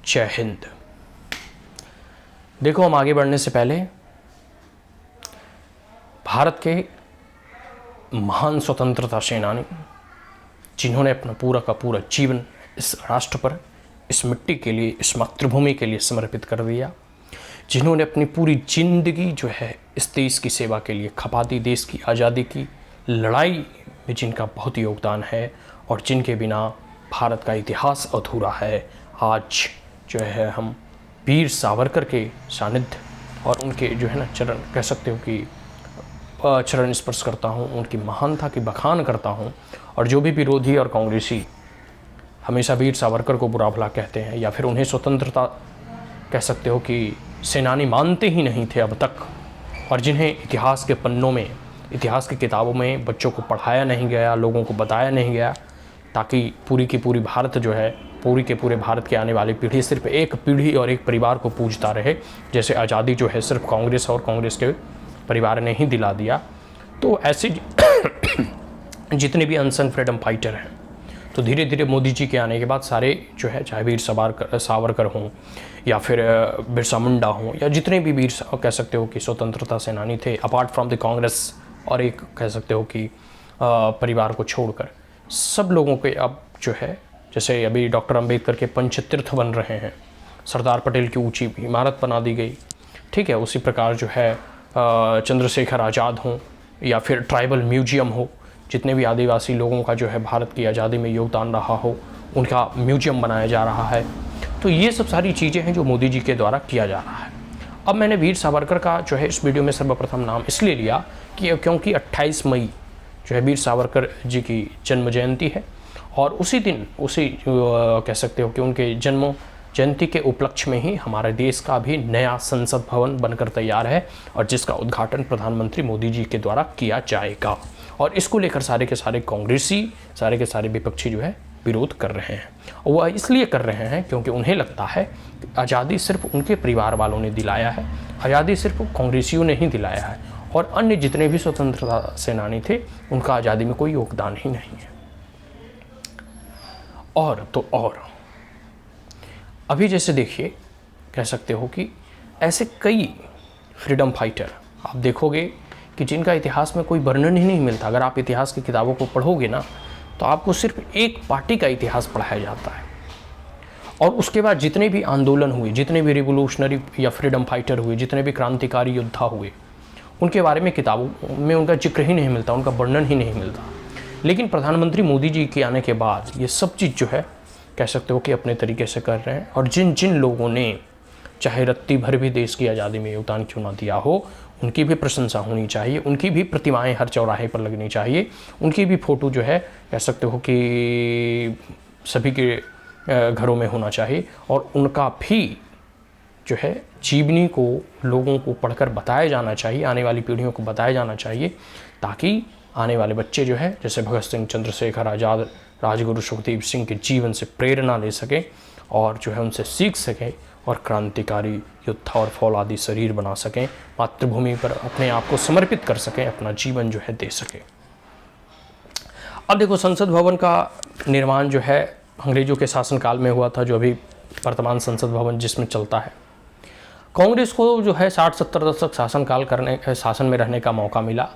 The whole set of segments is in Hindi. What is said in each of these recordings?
जय हिंद। देखो, हम आगे बढ़ने से पहले भारत के महान स्वतंत्रता सेनानी जिन्होंने अपना पूरा का पूरा जीवन इस राष्ट्र पर, इस मिट्टी के लिए, इस मातृभूमि के लिए समर्पित कर दिया, जिन्होंने अपनी पूरी जिंदगी जो है इस देश की सेवा के लिए खपा दी, देश की आज़ादी की लड़ाई में जिनका बहुत योगदान है और जिनके बिना भारत का इतिहास अधूरा है। आज जो है हम वीर सावरकर के सानिध्य और उनके जो है ना चरण, कह सकते हो कि चरण स्पर्श करता हूँ, उनकी महानता की बखान करता हूँ। और जो भी विरोधी और कांग्रेसी हमेशा वीर सावरकर को बुरा भला कहते हैं या फिर उन्हें स्वतंत्रता कह सकते हो कि सेनानी मानते ही नहीं थे अब तक, और जिन्हें इतिहास के पन्नों में, इतिहास की किताबों में बच्चों को पढ़ाया नहीं गया, लोगों को बताया नहीं गया, ताकि पूरी की पूरी भारत जो है, पूरी के पूरे भारत की आने वाली पीढ़ी सिर्फ एक पीढ़ी और एक परिवार को पूजता रहे, जैसे आज़ादी जो है सिर्फ कांग्रेस और कांग्रेस के परिवार ने ही दिला दिया। तो ऐसे जितने भी अनसन फ्रीडम फाइटर हैं, तो धीरे धीरे मोदी जी के आने के बाद सारे जो है, चाहे वीर सावरकर हों या फिर बिरसा मुंडा हों या जितने भी वीर कह सकते हो कि स्वतंत्रता सेनानी थे अपार्ट फ्रॉम द कांग्रेस और एक कह सकते हो कि परिवार को छोड़कर, सब लोगों के अब जो है, जैसे अभी डॉक्टर अंबेडकर के पंचतीर्थ बन रहे हैं, सरदार पटेल की ऊंची इमारत बना दी गई, ठीक है। उसी प्रकार जो है चंद्रशेखर आज़ाद हों या फिर ट्राइबल म्यूजियम हो, जितने भी आदिवासी लोगों का जो है भारत की आज़ादी में योगदान रहा हो, उनका म्यूजियम बनाया जा रहा है। तो ये सब सारी चीज़ें हैं जो मोदी जी के द्वारा किया जा रहा है। अब मैंने वीर सावरकर का जो है इस वीडियो में सर्वप्रथम नाम इसलिए लिया कि क्योंकि 28 मई जो है वीर सावरकर जी की जन्म जयंती है, और उसी दिन, उसी कह सकते हो कि उनके जन्म जयंती के उपलक्ष्य में ही हमारे देश का भी नया संसद भवन बनकर तैयार है, और जिसका उद्घाटन प्रधानमंत्री मोदी जी के द्वारा किया जाएगा। और इसको लेकर सारे के सारे कांग्रेसी, सारे के सारे विपक्षी जो है विरोध कर रहे हैं। और वह इसलिए कर रहे हैं क्योंकि उन्हें लगता है कि आज़ादी सिर्फ उनके परिवार वालों ने दिलाया है, आज़ादी सिर्फ कांग्रेसियों ने ही दिलाया है, और अन्य जितने भी स्वतंत्रता सेनानी थे उनका आज़ादी में कोई योगदान ही नहीं है। और तो और अभी जैसे देखिए, कह सकते हो कि ऐसे कई फ्रीडम फाइटर आप देखोगे कि जिनका इतिहास में कोई वर्णन ही नहीं मिलता। अगर आप इतिहास की किताबों को पढ़ोगे ना, तो आपको सिर्फ एक पार्टी का इतिहास पढ़ाया जाता है, और उसके बाद जितने भी आंदोलन हुए, जितने भी रिवोल्यूशनरी या फ्रीडम फाइटर हुए, जितने भी क्रांतिकारी योद्धा हुए, उनके बारे में किताबों में उनका जिक्र ही नहीं मिलता, उनका वर्णन ही नहीं मिलता। लेकिन प्रधानमंत्री मोदी जी के आने के बाद ये सब चीज़ जो है, कह सकते हो कि अपने तरीके से कर रहे हैं। और जिन जिन लोगों ने चाहे रत्ती भर भी देश की आज़ादी में योगदान क्यों ना दिया हो, उनकी भी प्रशंसा होनी चाहिए, उनकी भी प्रतिमाएं हर चौराहे पर लगनी चाहिए, उनकी भी फ़ोटो जो है, कह सकते हो कि सभी के घरों में होना चाहिए, और उनका भी जो है जीवनी को लोगों को पढ़कर बताया जाना चाहिए, आने वाली पीढ़ियों को बताया जाना चाहिए, ताकि आने वाले बच्चे जो है, जैसे भगत सिंह, चंद्रशेखर आज़ाद, राजगुरु सुखदेव सिंह के जीवन से प्रेरणा ले सकें और जो है उनसे सीख सकें, और क्रांतिकारी योद्धा और फौलादी शरीर बना सकें, मातृभूमि पर अपने आप को समर्पित कर सकें, अपना जीवन जो है दे सकें। अब देखो, संसद भवन का निर्माण जो है अंग्रेजों के शासनकाल में हुआ था, जो अभी वर्तमान संसद भवन जिसमें चलता है। कांग्रेस को जो है 60-70 दशक शासन में रहने का मौका मिला,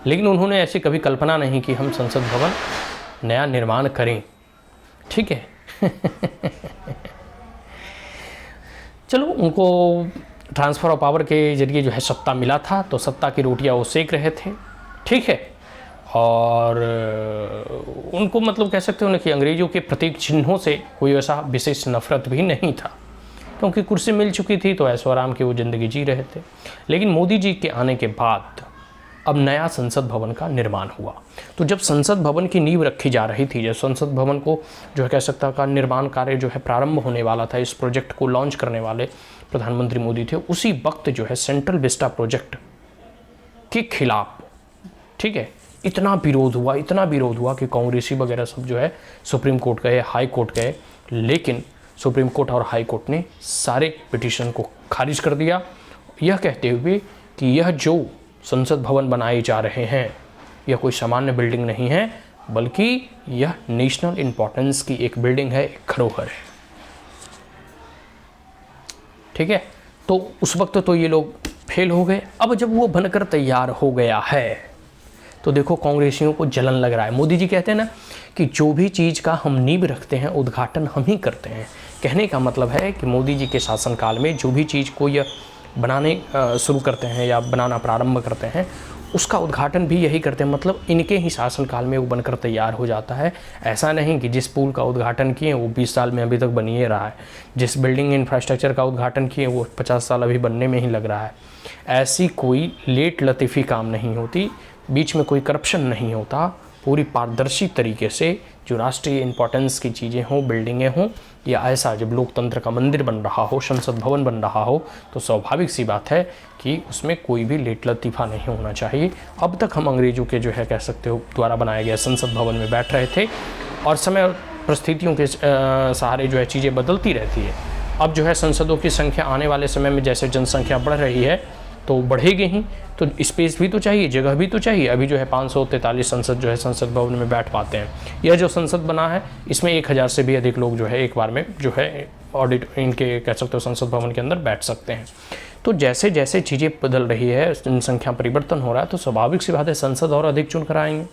लेकिन उन्होंने ऐसी कभी कल्पना नहीं कि हम संसद भवन नया निर्माण करें, ठीक है। चलो, उनको ट्रांसफ़र ऑफ पावर के जरिए जो है सत्ता मिला था, तो सत्ता की रोटियां वो सेक रहे थे, ठीक है। और उनको मतलब कह सकते हो ना कि अंग्रेज़ों के प्रतीक चिन्हों से कोई ऐसा विशेष नफरत भी नहीं था, क्योंकि कुर्सी मिल चुकी थी तो ऐशो आराम की वो ज़िंदगी जी रहे थे। लेकिन मोदी जी के आने के बाद अब नया संसद भवन का निर्माण हुआ। तो जब संसद भवन की नींव रखी जा रही थी, जब संसद भवन को जो है कह सकता का निर्माण कार्य जो है प्रारंभ होने वाला था, इस प्रोजेक्ट को लॉन्च करने वाले प्रधानमंत्री मोदी थे, उसी वक्त जो है सेंट्रल विस्टा प्रोजेक्ट के खिलाफ, ठीक है, इतना विरोध हुआ कि कांग्रेसी वगैरह सब जो है सुप्रीम कोर्ट गए, हाई कोर्ट गए, लेकिन सुप्रीम कोर्ट और हाई कोर्ट ने सारे पिटीशन को खारिज कर दिया, यह कहते हुए कि यह जो संसद भवन बनाए जा रहे हैं यह कोई सामान्य बिल्डिंग नहीं है, बल्कि यह नेशनल इम्पोर्टेंस की एक बिल्डिंग है, एक धरोहर है। ठीक है। तो उस वक्त तो ये लोग फेल हो गए। अब जब वो बनकर तैयार हो गया है तो देखो कांग्रेसियों को जलन लग रहा है। मोदी जी कहते हैं ना कि जो भी चीज़ का हम नींव रखते हैं उद्घाटन हम ही करते हैं। कहने का मतलब है कि मोदी जी के शासनकाल में जो भी चीज़ को ये बनाने शुरू करते हैं या बनाना प्रारंभ करते हैं उसका उद्घाटन भी यही करते हैं। मतलब इनके ही शासनकाल में वो बनकर तैयार हो जाता है। ऐसा नहीं कि जिस पुल का उद्घाटन किए वो 20 साल में अभी तक बन ही रहा है, जिस बिल्डिंग इंफ्रास्ट्रक्चर का उद्घाटन किए वो 50 साल अभी बनने में ही लग रहा है। ऐसी कोई लेट लतीफ़ी काम नहीं होती, बीच में कोई करप्शन नहीं होता। पूरी पारदर्शी तरीके से जो राष्ट्रीय इंपॉर्टेंस की चीज़ें हों, बिल्डिंगें हों, या ऐसा जब लोकतंत्र का मंदिर बन रहा हो, संसद भवन बन रहा हो, तो स्वाभाविक सी बात है कि उसमें कोई भी लेट लतीफ़ा नहीं होना चाहिए। अब तक हम अंग्रेज़ों के जो है कह सकते हो द्वारा बनाया गया संसद भवन में बैठ रहे थे और समय और परिस्थितियों के सहारे जो है चीज़ें बदलती रहती है। अब जो है संसदों की संख्या आने वाले समय में जैसे जनसंख्या बढ़ रही है तो बढ़ेगी ही, तो स्पेस भी तो चाहिए, जगह भी तो चाहिए। अभी जो है 543 संसद जो है संसद भवन में बैठ पाते हैं। यह जो संसद बना है इसमें 1000 से भी अधिक लोग जो है एक बार में जो है ऑडिट इनके कह सकते हो संसद भवन के अंदर बैठ सकते हैं। तो जैसे जैसे चीज़ें बदल रही है, जनसंख्या परिवर्तन हो रहा है, तो स्वाभाविक सी बात है संसद और अधिक चुन कर आएंगे।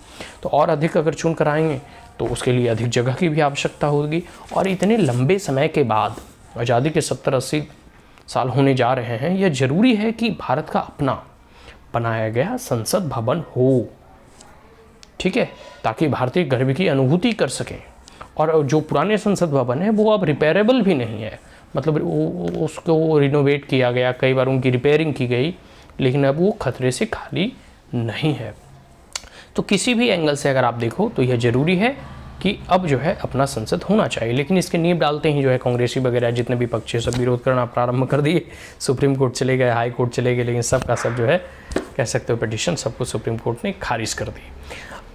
तो और अधिक अगर चुन कर आएंगे तो उसके लिए अधिक जगह की भी आवश्यकता होगी। और इतने लंबे समय के बाद आज़ादी के 70-80 साल होने जा रहे हैं, यह जरूरी है कि भारत का अपना बनाया गया संसद भवन हो, ठीक है, ताकि भारतीय गर्व की अनुभूति कर सकें। और जो पुराने संसद भवन है वो अब रिपेयरेबल भी नहीं है, मतलब उसको रिनोवेट किया गया, कई बार उनकी रिपेयरिंग की गई, लेकिन अब वो खतरे से खाली नहीं है। तो किसी भी एंगल से अगर आप देखो तो यह ज़रूरी है कि अब जो है अपना संसद होना चाहिए। लेकिन इसके नींव डालते ही जो है कांग्रेसी वगैरह जितने भी पक्ष सब विरोध करना प्रारंभ कर दिए। सुप्रीम कोर्ट चले गए, हाई कोर्ट चले गए, लेकिन सब का सब जो है कह सकते हो पिटीशन सबको सुप्रीम कोर्ट ने खारिज कर दी।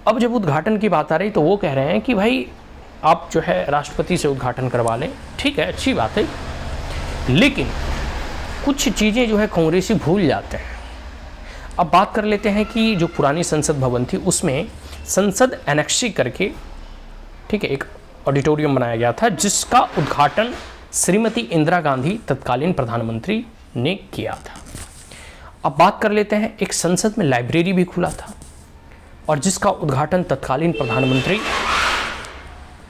अब जब उद्घाटन की बात आ रही तो वो कह रहे हैं कि भाई आप जो है राष्ट्रपति से उद्घाटन करवा लें, ठीक है, अच्छी बात है, लेकिन कुछ चीज़ें जो है कांग्रेसी भूल जाते हैं। अब बात कर लेते हैं कि जो पुरानी संसद भवन थी उसमें संसद एनेक्सी करके, ठीक है, एक ऑडिटोरियम बनाया गया था जिसका उद्घाटन श्रीमती इंदिरा गांधी तत्कालीन प्रधानमंत्री ने किया था। अब बात कर लेते हैं एक संसद में लाइब्रेरी भी खुला था और जिसका उद्घाटन तत्कालीन प्रधानमंत्री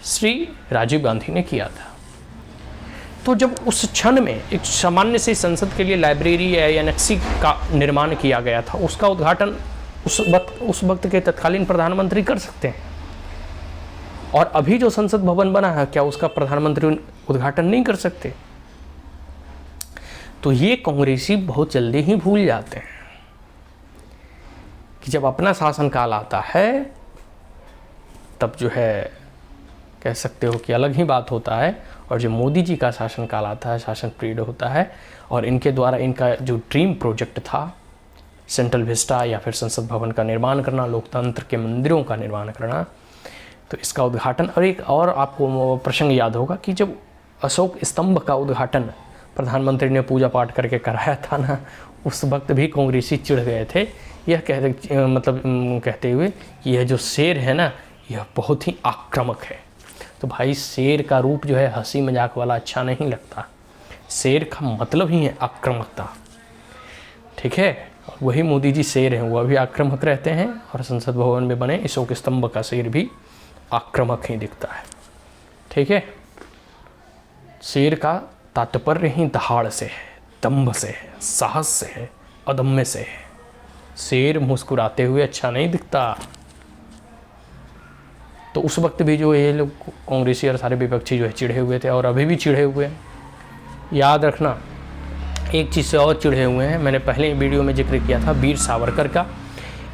श्री राजीव गांधी ने किया था। तो जब उस क्षण में एक सामान्य से संसद के लिए लाइब्रेरी या एनेक्सी का निर्माण किया गया था, उसका उद्घाटन उस वक्त के तत्कालीन प्रधानमंत्री कर सकते हैं। और अभी जो संसद भवन बना है क्या उसका प्रधानमंत्री उद्घाटन नहीं कर सकते? तो ये कांग्रेसी बहुत जल्दी ही भूल जाते हैं कि जब अपना शासनकाल आता है तब जो है कह सकते हो कि अलग ही बात होता है, और जब मोदी जी का शासनकाल आता है, शासन पीरियड होता है, और इनके द्वारा इनका जो ड्रीम प्रोजेक्ट था सेंट्रल विस्टा या फिर संसद भवन का निर्माण करना, लोकतंत्र के मंदिरों का निर्माण करना, तो इसका उद्घाटन। और एक और आपको प्रसंग याद होगा कि जब अशोक स्तंभ का उद्घाटन प्रधानमंत्री ने पूजा पाठ करके कराया था ना, उस वक्त भी कांग्रेसी चिढ़ गए थे, यह कहते हुए कि यह जो शेर है ना यह बहुत ही आक्रामक है। तो भाई शेर का रूप जो है हंसी मजाक वाला अच्छा नहीं लगता, शेर का मतलब ही है आक्रामकता, ठीक है। वही मोदी जी शेर हैं, वह भी आक्रामक रहते हैं, और संसद भवन में बने अशोक स्तंभ का शेर भी आक्रामक ही दिखता है, ठीक है। शेर का तात्पर्य ही दहाड़ से है, दंभ से है, साहस से है, अदम्य से है। शेर मुस्कुराते हुए अच्छा नहीं दिखता। तो उस वक्त भी जो ये लोग कांग्रेसी और सारे विपक्षी जो है चिढ़े हुए थे, और अभी भी चिढ़े हुए हैं। याद रखना एक चीज़ से और चिढ़े हुए हैं, मैंने पहले वीडियो में जिक्र किया था वीर सावरकर का।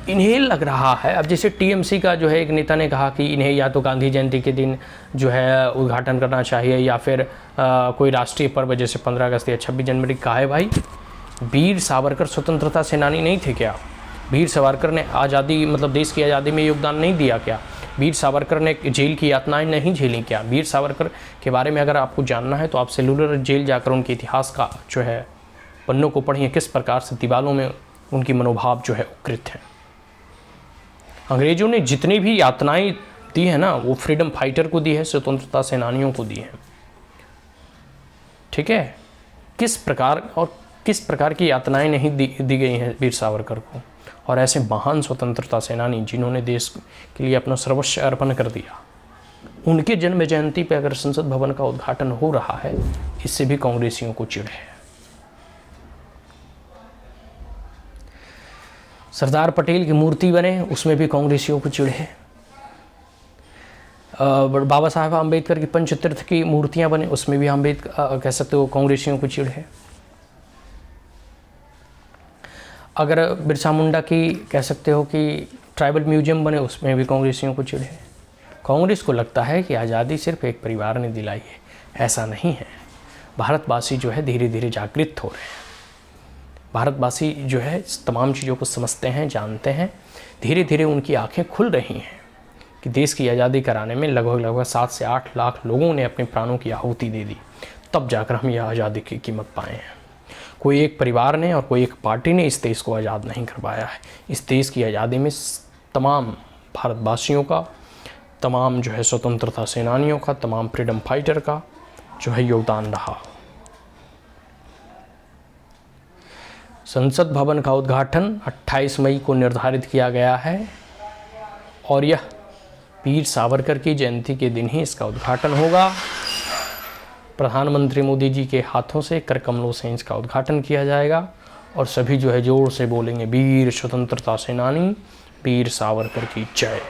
इन्हें लग रहा है, अब जैसे टीएमसी का जो है एक नेता ने कहा कि इन्हें या तो गांधी जयंती के दिन जो है उद्घाटन करना चाहिए या फिर कोई राष्ट्रीय पर्व जैसे 15 अगस्त या 26 जनवरी का है। भाई वीर सावरकर स्वतंत्रता सेनानी नहीं थे क्या? वीर सावरकर ने आज़ादी मतलब देश की आज़ादी में योगदान नहीं दिया क्या? वीर सावरकर ने जेल की यातनाएं नहीं झेली क्या? वीर सावरकर के बारे में अगर आपको जानना है तो आप सेलुलर जेल जाकर उनके इतिहास का जो है पन्नों को पढ़िए, किस प्रकार से दीवारों में उनकी मनोभाव जो है उकृत है। अंग्रेजों ने जितनी भी यातनाएं दी है ना वो फ्रीडम फाइटर को दी है, स्वतंत्रता सेनानियों को दी है, ठीक है। किस प्रकार की यातनाएं नहीं दी गई हैं वीर सावरकर को, और ऐसे महान स्वतंत्रता सेनानी जिन्होंने देश के लिए अपना सर्वस्व अर्पण कर दिया, उनके जन्म जयंती पर अगर संसद भवन का उद्घाटन हो रहा है, इससे भी कांग्रेसियों को चिढ़ है। सरदार पटेल की मूर्ति बने, उसमें भी कांग्रेसियों को चिढ़ है। बाबा साहेब आम्बेडकर की पंचतीर्थ की मूर्तियां बने, उसमें भी कह सकते हो कांग्रेसियों को चिढ़ है। अगर बिरसा मुंडा की कह सकते हो कि ट्राइबल म्यूजियम बने, उसमें भी कांग्रेसियों को चिढ़ है। कांग्रेस को लगता है कि आज़ादी सिर्फ एक परिवार ने दिलाई है, ऐसा नहीं है। भारतवासी जो है धीरे धीरे जागृत हो रहे हैं। भारतवासी जो है तमाम चीज़ों को समझते हैं, जानते हैं, धीरे धीरे उनकी आंखें खुल रही हैं कि देश की आज़ादी कराने में लगभग 7 से 8 लाख लोगों ने अपने प्राणों की आहुति दे दी, तब जाकर हम यह आज़ादी की कीमत पाए हैं। कोई एक परिवार ने और कोई एक पार्टी ने इस देश को आज़ाद नहीं करवाया है। इस देश की आज़ादी में तमाम भारतवासियों का, तमाम जो है स्वतंत्रता सेनानियों का, तमाम फ्रीडम फाइटर का जो है योगदान रहा। संसद भवन का उद्घाटन 28 मई को निर्धारित किया गया है और यह वीर सावरकर की जयंती के दिन ही इसका उद्घाटन होगा। प्रधानमंत्री मोदी जी के हाथों से कर कमलों से इसका उद्घाटन किया जाएगा और सभी जो है जोर से बोलेंगे, वीर स्वतंत्रता सेनानी वीर सावरकर की जय।